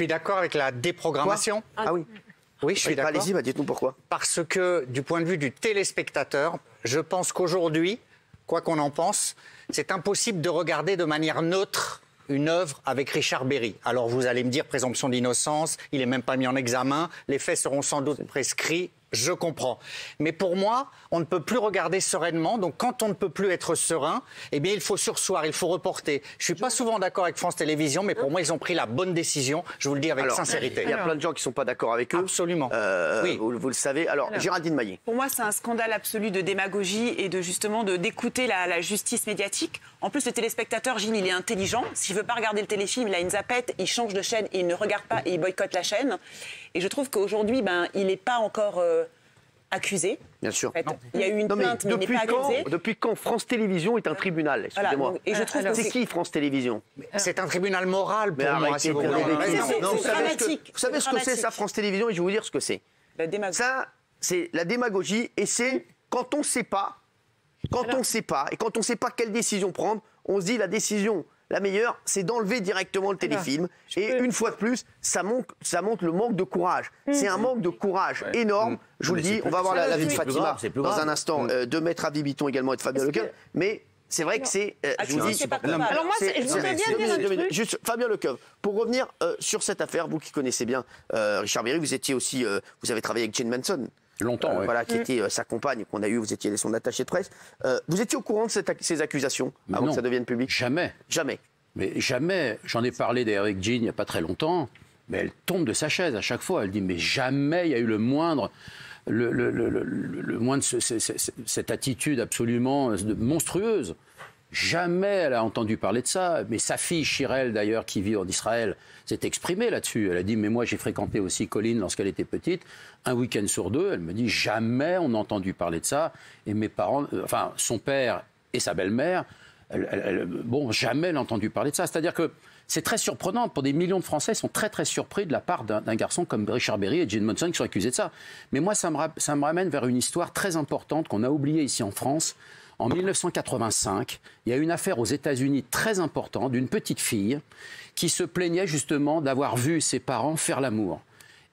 suis d'accord avec la déprogrammation. Ah oui. Oui, je suis d'accord. Allez-y, dites-nous pourquoi. Parce que du point de vue du téléspectateur, je pense qu'aujourd'hui, quoi qu'on en pense, c'est impossible de regarder de manière neutre une œuvre avec Richard Berry. Alors vous allez me dire présomption d'innocence, il n'est même pas mis en examen, les faits seront sans doute prescrits. Je comprends. Mais pour moi, on ne peut plus regarder sereinement. Donc, quand on ne peut plus être serein, eh bien, il faut surseoir, il faut reporter. Je suis pas souvent d'accord avec France Télévisions, mais pour moi, ils ont pris la bonne décision. Je vous le dis avec sincérité. Il y a plein de gens qui sont pas d'accord avec eux. Absolument. Oui. Vous le savez. Alors, Géraldine Maillet. Pour moi, c'est un scandale absolu de démagogie et de justement d'écouter la justice médiatique. En plus, le téléspectateur, Gilles, il est intelligent. S'il veut pas regarder le téléfilm, il a une zappette, il change de chaîne et il ne regarde pas et il boycotte la chaîne. Et je trouve qu'aujourd'hui, il n'est pas encore accusé. Bien sûr. En fait, il y a eu une plainte, mais il n'est pas accusé. Depuis quand France Télévisions est un tribunal? Excusez-moi. Voilà, et je trouve c'est qui France Télévisions? C'est un tribunal moral pour moi, si vous voulez. Vous savez ce que c'est, ça, France Télévisions? Et je vais vous dire ce que c'est. Ça, c'est la démagogie, et c'est quand on ne sait pas, et quand on ne sait pas quelle décision prendre, on se dit la décision la meilleure, c'est d'enlever directement le téléfilm. Et une fois de plus, ça montre le manque de courage. C'est un manque de courage énorme. Je vous le dis, on va voir l'avis de Fatima dans un instant, de Maître Avi Bitton également et de Fabien Lecoeuvre. Mais c'est vrai que c'est... je vous dis... Alors moi, je voudrais bien dire un truc. Juste, Fabien Lecoeuvre, pour revenir sur cette affaire, vous qui connaissez bien Richard Berry, vous étiez aussi... vous avez travaillé avec Jane Manson. Longtemps, oui. Voilà, qui était sa compagne, qu'on a eu, vous étiez son attaché de presse. Vous étiez au courant de ces accusations avant que ça devienne public? Jamais. Jamais. Mais jamais. J'en ai parlé d'ailleurs avec Jean il n'y a pas très longtemps, mais elle tombe de sa chaise à chaque fois. Elle dit, mais jamais il y a eu le moindre cette attitude absolument monstrueuse. Jamais elle a entendu parler de ça. Mais sa fille, Chirel, d'ailleurs, qui vit en Israël, s'est exprimée là-dessus. Elle a dit, mais moi, j'ai fréquenté aussi Colline lorsqu'elle était petite, un week-end sur deux. Elle me dit, jamais on a entendu parler de ça. Et mes parents, enfin, son père et sa belle-mère, jamais elle a entendu parler de ça. C'est-à-dire que c'est très surprenant. Pour des millions de Français, ils sont très, très surpris de la part d'un garçon comme Richard Berry et Jane Manson qui sont accusés de ça. Mais moi, ça me ramène vers une histoire très importante qu'on a oubliée ici en France. En 1985, il y a eu une affaire aux États-Unis très importante d'une petite fille qui se plaignait justement d'avoir vu ses parents faire l'amour.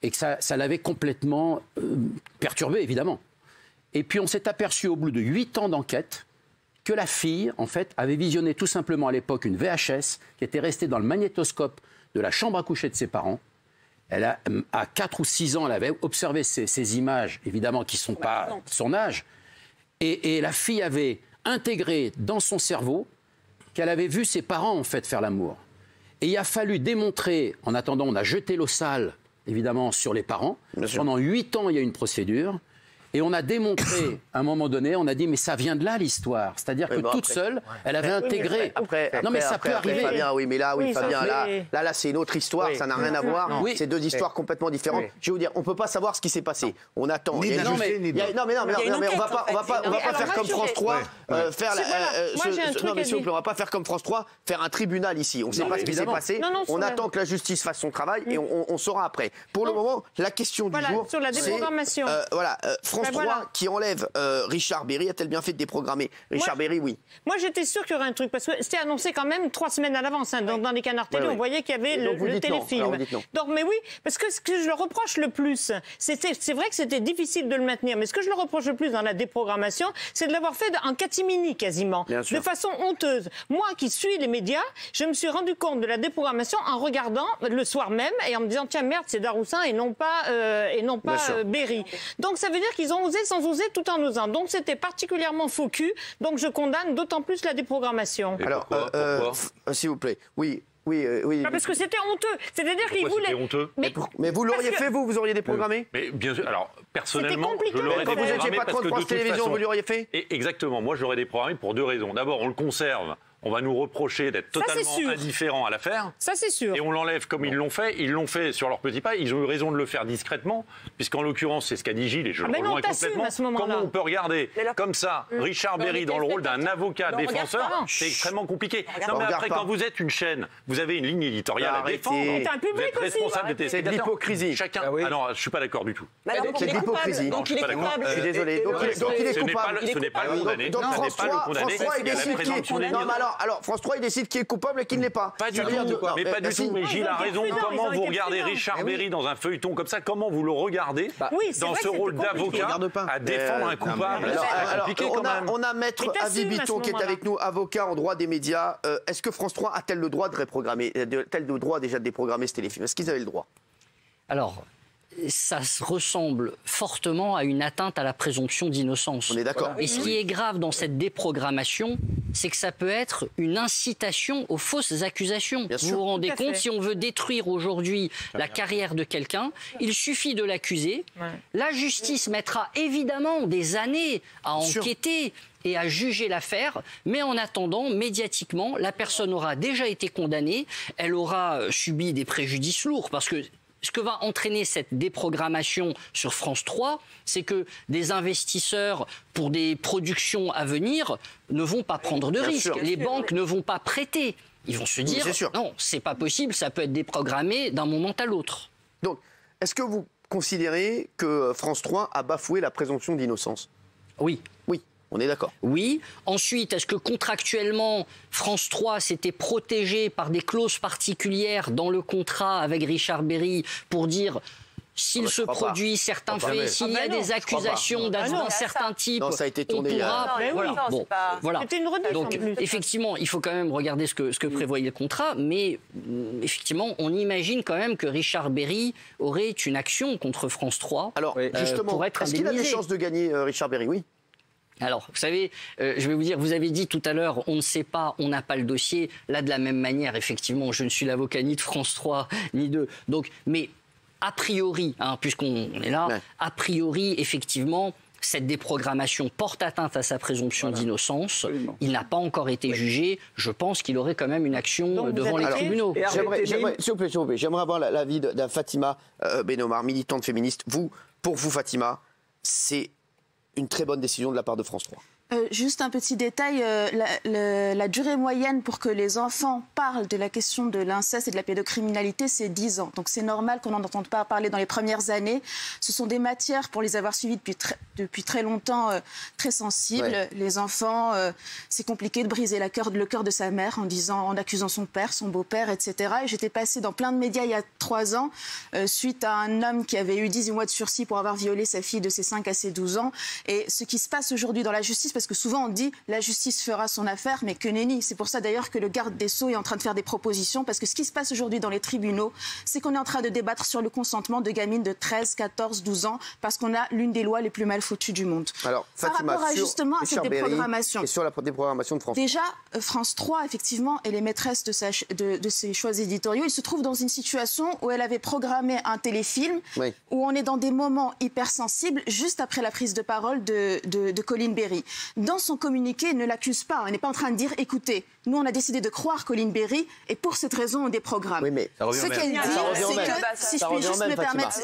Et que ça l'avait complètement perturbée, évidemment. Et puis on s'est aperçu au bout de 8 ans d'enquête que la fille, en fait, avait visionné tout simplement à l'époque une VHS qui était restée dans le magnétoscope de la chambre à coucher de ses parents. À 4 ou 6 ans, elle avait observé ces images, évidemment, qui ne sont pas son âge. Et la fille avait intégré dans son cerveau qu'elle avait vu ses parents, en fait, faire l'amour. Et il a fallu démontrer, en attendant, on a jeté l'eau sale, évidemment, sur les parents. Pendant 8 ans, il y a eu une procédure. Et on a démontré, à un moment donné, on a dit, mais ça vient de là, l'histoire. C'est-à-dire que toute seule, elle avait intégré. Non, mais ça peut arriver. Fabien, Fabien, là, c'est une autre histoire, ça n'a rien à voir. C'est deux histoires complètement différentes. Je vais vous dire, on ne peut pas savoir ce qui s'est passé. On attend. Non, mais on va pas faire comme France 3. Non, mais s'il vous plaît, on va pas faire comme France 3, faire un tribunal ici. On ne sait pas ce qui s'est passé. On attend que la justice fasse son travail et on saura après. Pour le moment, la question du jour, sur la déprogrammation. France 3 qui enlève Richard Berry, a-t-elle bien fait de déprogrammer Richard Berry? Oui. Moi, j'étais sûre qu'il y aurait un truc, parce que c'était annoncé quand même 3 semaines à l'avance. Dans les canards télé, on voyait qu'il y avait le téléfilm. Donc, mais oui, parce que ce que je le reproche le plus, c'est vrai que c'était difficile de le maintenir, mais ce que je le reproche le plus dans la déprogrammation, c'est de l'avoir fait en catimini quasiment, de façon honteuse. Moi qui suis les médias, je me suis rendu compte de la déprogrammation en regardant le soir même et en me disant, tiens, merde, c'est Daroussin et non pas Berry. Donc, ça veut dire qu'ils ont osé sans oser tout en osant. Donc c'était particulièrement faux cul. Donc je condamne d'autant plus la déprogrammation. Alors, s'il vous plaît, oui. Parce que c'était honteux. C'est-à-dire qu'ils voulaient. C'était honteux. Mais vous l'auriez fait, vous auriez déprogrammé? Mais bien sûr. Alors personnellement, je l'aurais déprogrammé. Quand vous n'étiez patron de France Télévisions, vous l'auriez fait? Exactement. Moi, je l'aurais déprogrammé pour 2 raisons. D'abord, on le conserve. On va nous reprocher d'être totalement indifférents à l'affaire. Ça, c'est sûr. Et on l'enlève comme ils l'ont fait. Ils l'ont fait sur leur petit pas. Ils ont eu raison de le faire discrètement, puisqu'en l'occurrence, c'est ce qu'a dit Gilles, et je le rejoins complètement. Comment on peut regarder comme ça Richard Berry dans le rôle d'un avocat défenseur? C'est extrêmement compliqué. Non, mais après, quand vous êtes une chaîne, vous avez une ligne éditoriale à défendre. Vous êtes responsable des téléspectateurs. C'est de l'hypocrisie. Chacun. Ah non, je ne suis pas d'accord du tout. C'est de l'hypocrisie. Donc il est coupable. Je suis désolé. Donc il est coupable. Ce n'est pas le condamné. Donc France 3 est décidé. Non, mais alors, France 3, il décide qui est coupable et qui ne l'est pas. Pas du tout, mais pas du tout. Mais Gilles a raison. Comment vous regardez Richard Berry dans un feuilleton comme ça? Comment vous le regardez dans ce rôle d'avocat à défendre un coupable? On a Maître Avi Bitton qui est avec nous, avocat en droit des médias. Est-ce que France 3 a-t-elle le droit de reprogrammer, déjà de déprogrammer ce téléfilm? Est-ce qu'ils avaient le droit? Alors, ça ressemble fortement à une atteinte à la présomption d'innocence. On est d'accord. Et ce qui est grave dans cette déprogrammation, c'est que ça peut être une incitation aux fausses accusations. Vous vous rendez compte, si on veut détruire aujourd'hui la carrière de quelqu'un, il suffit de l'accuser. La justice mettra évidemment des années à enquêter et à juger l'affaire, mais en attendant, médiatiquement, la personne aura déjà été condamnée, elle aura subi des préjudices lourds, parce que ce que va entraîner cette déprogrammation sur France 3, c'est que des investisseurs pour des productions à venir ne vont pas prendre de risques. Les banques ne vont pas prêter. Ils vont se dire, non, c'est pas possible, ça peut être déprogrammé d'un moment à l'autre. Donc, est-ce que vous considérez que France 3 a bafoué la présomption d'innocence? Oui. Oui. On est d'accord. Oui. Ensuite, est-ce que contractuellement, France 3 s'était protégé par des clauses particulières dans le contrat avec Richard Berry pour dire s'il se produit certains faits, s'il y a des accusations d'un certain type, ça a été tourné voilà. C'était une redite. Donc, effectivement, il faut quand même regarder ce que prévoyait le contrat, mais effectivement, on imagine quand même que Richard Berry aurait une action contre France 3. Alors, justement, pour être indemnisé. Est-ce qu'il a des chances de gagner, Richard Berry? Oui. Alors, vous savez, je vais vous dire, vous avez dit tout à l'heure, on ne sait pas, on n'a pas le dossier. Là, de la même manière, effectivement, je ne suis l'avocat ni de France 3, ni de... Donc, mais a priori, puisqu'on est là, a priori, effectivement, cette déprogrammation porte atteinte à sa présomption d'innocence. Il n'a pas encore été jugé. Je pense qu'il aurait quand même une action devant les tribunaux. S'il vous plaît, j'aimerais avoir l'avis de Fatima Benomar, militante féministe. Pour vous, Fatima, c'est une très bonne décision de la part de France 3. Juste un petit détail, la durée moyenne pour que les enfants parlent de la question de l'inceste et de la pédocriminalité, c'est 10 ans. Donc c'est normal qu'on n'en entende pas parler dans les premières années. Ce sont des matières, pour les avoir suivies depuis très longtemps, très sensibles. Les enfants, c'est compliqué de briser le cœur de sa mère en accusant son père, son beau-père, etc. Et j'étais passée dans plein de médias il y a 3 ans, suite à un homme qui avait eu 18 mois de sursis pour avoir violé sa fille de ses 5 à ses 12 ans. Et ce qui se passe aujourd'hui dans la justice, parce que souvent on dit la justice fera son affaire, mais que nenni. C'est pour ça d'ailleurs que le garde des Sceaux est en train de faire des propositions, parce que ce qui se passe aujourd'hui dans les tribunaux, c'est qu'on est en train de débattre sur le consentement de gamines de 13, 14, 12 ans, parce qu'on a l'une des lois les plus mal foutues du monde. Alors, Fatima, par rapport justement à cette déprogrammation. Et sur la déprogrammation de France 3. Déjà, France 3, effectivement, elle est maîtresse de ses choix éditoriaux. Il se trouve dans une situation où elle avait programmé un téléfilm, où on est dans des moments hypersensibles, juste après la prise de parole de Colin Berry. Dans son communiqué, elle ne l'accuse pas. Elle n'est pas en train de dire, écoutez, nous on a décidé de croire Colin Berry et pour cette raison on déprogramme. Oui, mais ce qu'elle dit, c'est que, si je puis juste me permettre,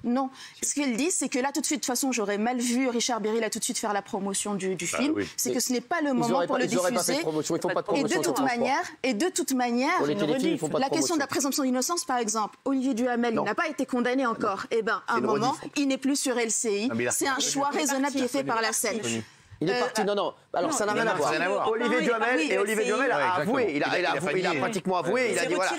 non. Ce qu'elle dit, c'est que là tout de suite, de toute façon, j'aurais mal vu Richard Berry là tout de suite faire la promotion du film. C'est que ce n'est pas le moment pour le diffuser. Et de toute manière, la question de la présomption d'innocence, par exemple, Olivier Duhamel, il n'a pas été condamné encore. Eh bien, à un moment, il n'est plus sur LCI. C'est un choix raisonnable qui est fait par la scène. Il est parti, non. Alors ça n'a rien à voir. Olivier Duhamel a avoué, il a pratiquement avoué, il a dit voilà,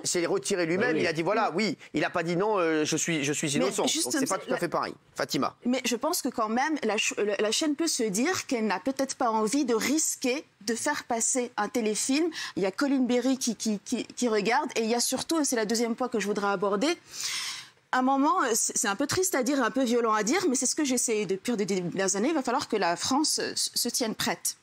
c'est retiré lui-même, il a dit voilà, oui, il n'a pas dit non, je suis innocent. Donc c'est pas tout à fait pareil. Fatima. Mais je pense que quand même, la chaîne peut se dire qu'elle n'a peut-être pas envie de risquer de faire passer un téléfilm. Il y a Colin Berry qui regarde, et il y a surtout, et c'est la deuxième point que je voudrais aborder, à un moment, c'est un peu triste à dire, un peu violent à dire, mais c'est ce que j'essaie depuis des dernières années. Il va falloir que la France se tienne prête.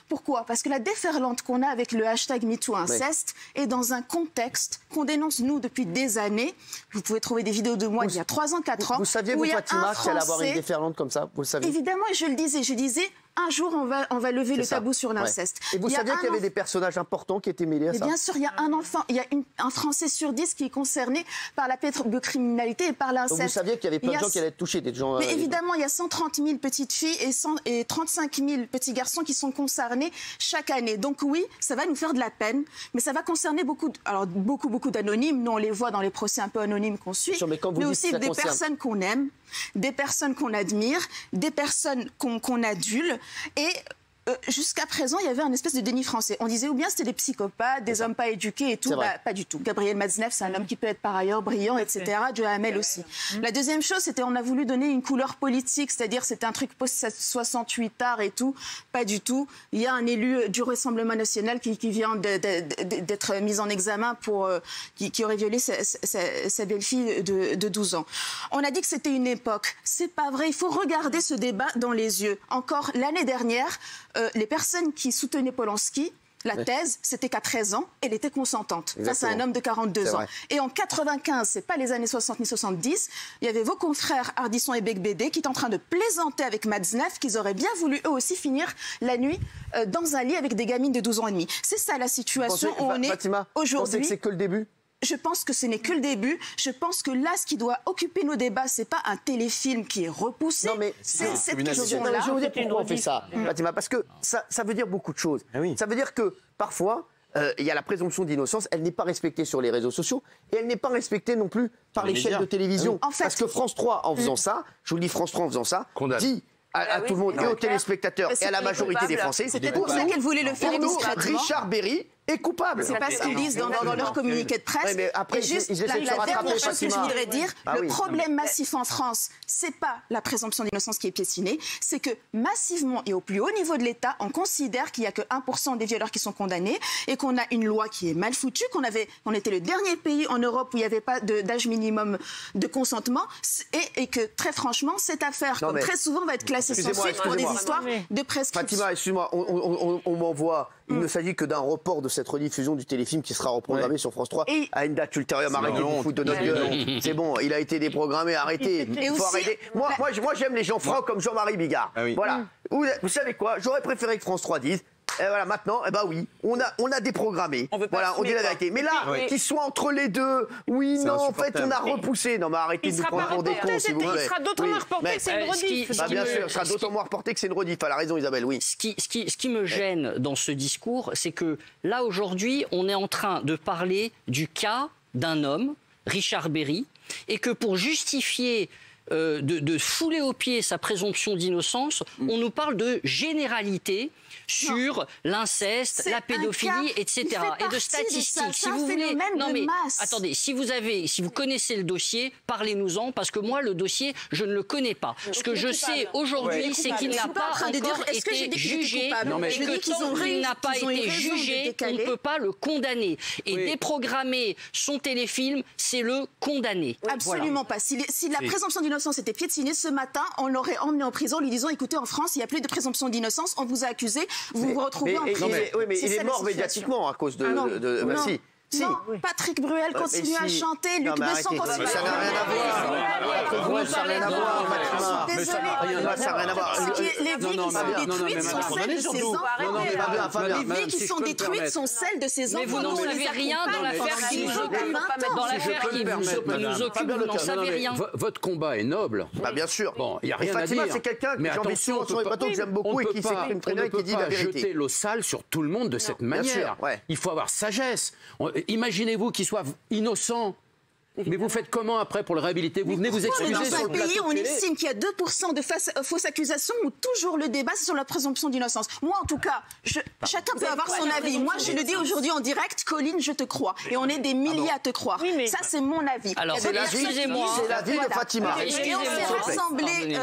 Pourquoi? Parce que la déferlante qu'on a avec le hashtag MeTooInceste est dans un contexte qu'on dénonce, nous, depuis des années. Vous pouvez trouver des vidéos de moi il y a 3 ans, 4 ans. Vous saviez, vous, Fatima, qu'il allait avoir une déferlante comme ça? Vous le saviez? Évidemment, et je disais, un jour, on va lever le tabou sur l'inceste. Et vous saviez qu'il y avait des personnages importants qui étaient mêlés à ça? Bien sûr, il y a un enfant, il y a un Français sur 10 qui est concerné par la pédocriminalité et par l'inceste. Vous saviez qu'il y avait plein de gens qui allaient être touchés, des gens... Mais évidemment, il y a 130 000 petites filles et 35 000 petits garçons qui sont concernés chaque année. Donc oui, ça va nous faire de la peine, mais ça va concerner beaucoup d'anonymes. Nous, on les voit dans les procès un peu anonymes qu'on suit, mais aussi des personnes qu'on aime, des personnes qu'on admire, des personnes qu'on adule. Et Jusqu'à présent, il y avait un espèce de déni français. On disait ou bien c'était des psychopathes, des hommes pas éduqués et tout. Pas du tout. Gabriel Matzneff, c'est un homme qui peut être par ailleurs brillant, etc. Joe Hamel aussi. La deuxième chose, c'était on a voulu donner une couleur politique, c'est-à-dire c'était un truc post-68 art et tout. Pas du tout. Il y a un élu du Rassemblement national qui vient d'être mis en examen pour qui aurait violé sa belle-fille de 12 ans. On a dit que c'était une époque. C'est pas vrai. Il faut regarder ce débat dans les yeux. Encore l'année dernière, les personnes qui soutenaient Polanski, la thèse, c'était qu'à 13 ans, elle était consentante face à un homme de 42 ans. Et en 95, c'est pas les années 60 ni 70, il y avait vos confrères Ardisson et Becbédé qui étaient en train de plaisanter avec Matzneff qu'ils auraient bien voulu eux aussi finir la nuit dans un lit avec des gamines de 12 ans et demi. C'est ça la situation où on est aujourd'hui. Vous pensez que c'est que le début ? Je pense que ce n'est que le début. Je pense que là, ce qui doit occuper nos débats, c'est pas un téléfilm qui est repoussé. Non, mais c'est cette question-là. Je vais vous dire pourquoi on fait ça, Fatima, parce que ça veut dire beaucoup de choses. Ça veut dire que parfois, il y a la présomption d'innocence, elle n'est pas respectée sur les réseaux sociaux et elle n'est pas respectée non plus par les chaînes de télévision. En fait, parce que France 3, en faisant ça, je vous le dis, France 3 en faisant ça, dit à tout le monde, et aux téléspectateurs et à la majorité des Français, c'était pour ça qu'elle voulait le faire discrètement. Richard Berry est coupable. C'est pas ce qu'ils disent dans leur communiqué de presse. Mais après, et juste la dernière chose que je voudrais dire, le problème massif en France, c'est pas la présomption d'innocence qui est piétinée, c'est que massivement et au plus haut niveau de l'État, on considère qu'il y a que 1% des violeurs qui sont condamnés et qu'on a une loi qui est mal foutue, qu'on était le dernier pays en Europe où il n'y avait pas d'âge minimum de consentement et que très franchement, cette affaire, comme très souvent, va être classée sans suite pour des histoires de prescription. Fatima, excuse-moi, on m'envoie. Il ne s'agit que d'un report de cette rediffusion du téléfilm qui sera reprogrammé sur France 3 à une date ultérieure. Arrêtez de vous foutre de notre gueule. C'est bon, il a été déprogrammé, arrêtez. Il faut arrêter. Moi, j'aime les gens francs comme Jean-Marie Bigard. Voilà. Vous savez quoi ? J'aurais préféré que France 3 dise. Et voilà, maintenant, oui, on a déprogrammé. Voilà, on dit la vérité. Mais là, qu'ils soient entre les deux, en fait, on a repoussé. Non, mais arrêtez de nous prendre pour des cons, s'il vous plaît. Il sera d'autant moins reporté que c'est une rediff. Bien sûr, il sera d'autant moins reporté que c'est une rediff. Elle a raison, Isabelle, oui. Ce qui me gêne dans ce discours, c'est que là, aujourd'hui, on est en train de parler du cas d'un homme, Richard Berry, et que pour justifier de fouler aux pieds sa présomption d'innocence, on nous parle de généralité sur l'inceste, la pédophilie, etc. Et de statistiques. Si vous voulez, attendez, si vous connaissez le dossier, parlez-nous-en, parce que moi, le dossier, je ne le connais pas. Ce que je sais aujourd'hui, c'est qu'il n'a pas encore été jugé, et que tant qu'il n'a pas été jugé, on ne peut pas le condamner. Et déprogrammer son téléfilm, c'est le condamner. Absolument pas. Si la présomption d'innocence était piétinée, ce matin, on l'aurait emmené en prison, lui disant, écoutez, en France, il n'y a plus de présomption d'innocence, on vous a accusé, vous vous retrouvez en prison. Mais il est mort médiatiquement à cause de... Non, Patrick Bruel continue à chanter, Luc Besson continue à chanter. Ça n'a rien à voir. Ça n'a rien à voir. Désolé. Ça n'a rien à voir. Les vies qui sont détruites sont celles de ces enfants. Les vies qui sont détruites sont celles de ces enfants. Mais vous n'en savez rien dans l'affaire qui nous occupe. Dans l'affaire qui nous occupe, vous n'en savez rien. Votre combat est noble. Bien sûr. Bon, il n'y a rien à dire. C'est quelqu'un que j'ai envie de suivre sur les bateaux que j'aime beaucoup et qui s'exprime très bien et qui dit la vérité. On ne peut pas jeter l'eau sale sur tout le monde de cette manière. Il faut avoir sagesse. Imaginez-vous qu'il soit innocent. Mais vous faites comment après pour le réhabiliter? Vous venez vous excuser sur le plateau de télé. Dans un pays où on estime qu'il y a 2% de fausses accusations, où toujours le débat c'est sur la présomption d'innocence. Moi en tout cas, chacun peut avoir son avis. Moi je le dis aujourd'hui en direct, Colline, je te crois. Et on est des milliers à te croire. Ça c'est mon avis. Alors excusez-moi. C'est l'avis de Fatima. Et on s'est rassemblés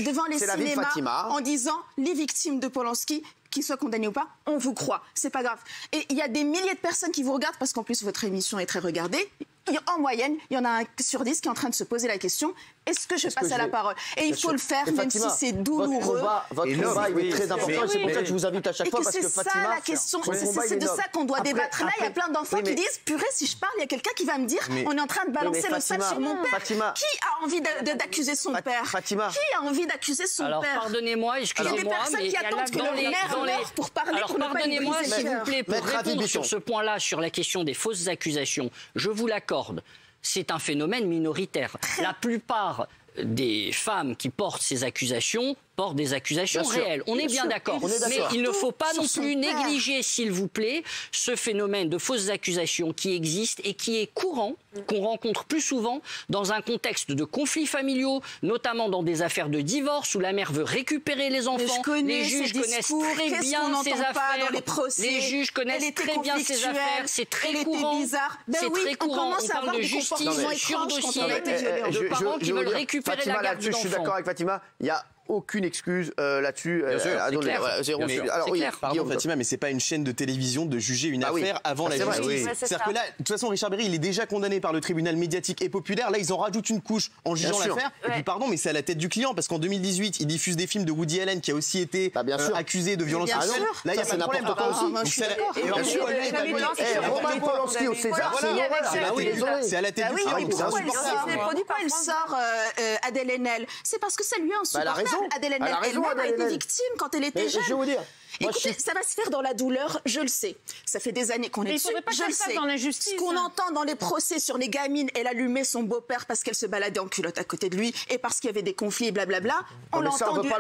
devant les cinémas en disant les victimes de Polanski, qu'ils soient condamnés ou pas, on vous croit. C'est pas grave. Et il y a des milliers de personnes qui vous regardent parce qu'en plus votre émission est très regardée. En moyenne, il y en a un sur 10 qui est en train de se poser la question, est-ce que je passe à la parole? Et il faut le faire, même si c'est douloureux. Votre combat, il est très important. C'est pour ça que je vous invite à chaque fois, parce que Fatima, c'est ça la question. C'est de ça qu'on doit débattre. Là, il y a plein d'enfants qui disent, purée, si je parle, il y a quelqu'un qui va me dire, on est en train de balancer le sale sur mon père. Qui a envie d'accuser son père? Qui a envie d'accuser son père? Alors, pardonnez-moi, excusez-moi. Il y a des personnes qui attendent que leur mère meure pour parler. Alors, pardonnez-moi, s'il vous plaît, pour répondre sur ce point-là, sur la question des fausses accusations, je vous l'accorde. C'est un phénomène minoritaire. La plupart des femmes qui portent ces accusations portent des accusations réelles. On est bien d'accord. Mais il ne faut pas non plus négliger, s'il vous plaît, ce phénomène de fausses accusations qui existe et qui est courant, qu'on rencontre plus souvent dans un contexte de conflits familiaux, notamment dans des affaires de divorce où la mère veut récupérer les enfants. Les juges connaissent très bien ces affaires. Les juges connaissent très bien ces affaires. C'est très courant. C'est très courant. On parle de justice sur dossier de parents qui veulent récupérer la garde d'enfants. Je suis d'accord avec Fatima. Il y a aucune excuse là-dessus. Pardon Fatima, mais c'est pas une chaîne de télévision de juger une affaire avant la justice. C'est-à-dire que là, de toute façon, Richard Berry, il est déjà condamné par le tribunal médiatique et populaire. Là, ils en rajoutent une couche en jugeant l'affaire. Et puis pardon, mais c'est à la tête du client, parce qu'en 2018, il diffuse des films de Woody Allen qui a aussi été accusé de violence sexuelle. Là, il y a pas de problème. Roman Polanski au César, c'est à la tête du client. Pourquoi elle sort Adèle Haenel? C'est parce que ça lui est insupportable. Adèle Haenel elle-même a été victime quand elle était jeune. Je vais vous dire. Écoutez, ça va se faire dans la douleur, je le sais. Ça fait des années qu'on est dessus, je le sais. Dans l'injustice, ce qu'on entend dans les procès sur les gamines, elle allumait son beau-père parce qu'elle se baladait en culotte à côté de lui et parce qu'il y avait des conflits et blablabla. On l'entend du tout.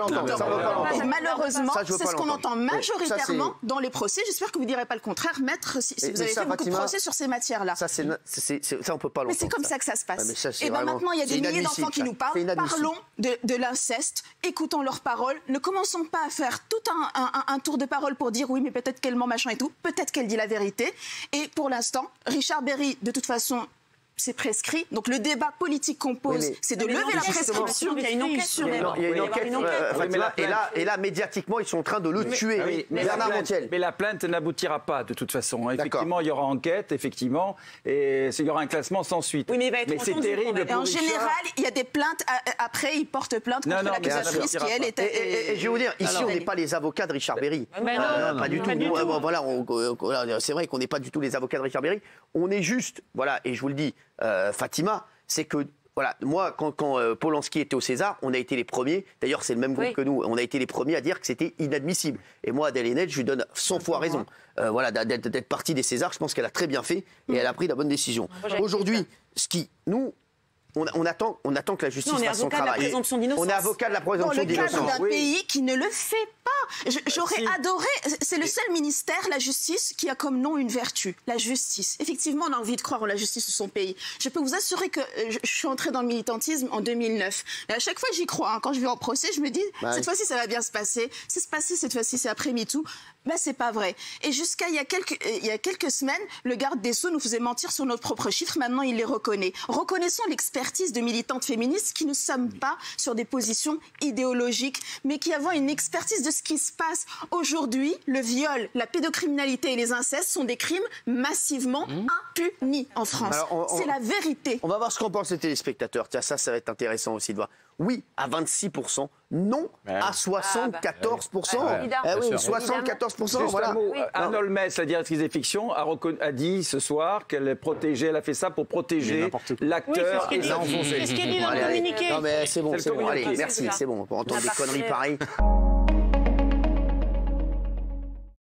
Malheureusement, c'est ce qu'on entend majoritairement dans les procès. J'espère que vous ne direz pas le contraire, maître, si vous avez fait beaucoup de procès sur ces matières-là. Ça, on peut pas l'entendre. Mais c'est comme ça que ça se passe. Et bien maintenant, il y a des milliers d'enfants qui nous parlent. Parlons de l'inceste, écoutons leurs paroles. Ne commençons pas à faire tout un tour de parole pour dire oui, mais peut-être qu'elle ment, machin et tout. Peut-être qu'elle dit la vérité. Et pour l'instant, Richard Berry, de toute façon, c'est prescrit. Donc le débat politique qu'on pose, c'est de lever la prescription. Il y a une enquête sur les Il y a une enquête. Et là, médiatiquement, ils sont en train de le tuer. Mais la plainte n'aboutira pas, de toute façon. Effectivement, il y aura enquête, effectivement, et il y aura un classement sans suite. Oui, mais c'est terrible. En général, il y a des plaintes. Après, ils portent plainte contre l'accusatrice qui, elle, était... Et je vais vous dire, ici, on n'est pas les avocats de Richard Berry. Pas du tout. Voilà, c'est vrai qu'on n'est pas du tout les avocats de Richard Berry. On est juste, voilà, et je vous le dis, Fatima, c'est que voilà, moi, quand Polanski était au César, on a été les premiers, d'ailleurs c'est le même groupe que nous, on a été les premiers à dire que c'était inadmissible. Et moi, Adèle Haenel, je lui donne 100 fois raison. Voilà, d'être partie des Césars, je pense qu'elle a très bien fait et elle a pris la bonne décision. Aujourd'hui, on attend que la justice fasse son travail. On est avocat de la présomption d'innocence. Dans le cadre d'un pays qui ne le fait pas. J'aurais adoré. C'est le seul ministère, la justice, qui a comme nom une vertu. La justice. Effectivement, on a envie de croire en la justice de son pays. Je peux vous assurer que je suis entrée dans le militantisme en 2009. Et à chaque fois, j'y crois. Quand je vais en procès, je me dis, cette fois-ci, ça va bien se passer. C'est se passer cette fois-ci, c'est après MeToo. Ben, c'est pas vrai. Et jusqu'à il y a quelques semaines, le garde des Sceaux nous faisait mentir sur nos propres chiffres. Maintenant, il les reconnaît. Reconnaissons l'expertise de militantes féministes qui ne sommes pas sur des positions idéologiques, mais qui avons une expertise de ce qui se passe. Aujourd'hui, le viol, la pédocriminalité et les incestes sont des crimes massivement impunis en France. C'est la vérité. On va voir ce qu'en pensent les téléspectateurs. Tiens, ça va être intéressant aussi de voir. Oui, à 26%. Non, à 74%. Oui, 74%. Voilà. Anne Olmès, la directrice des fictions, a dit ce soir qu'elle protégeait, elle a fait ça pour protéger l'acteur. C'est ce qu'elle dit dans le communiqué. Non, mais c'est bon. Allez, merci, c'est bon. Pour entendre des conneries pareilles.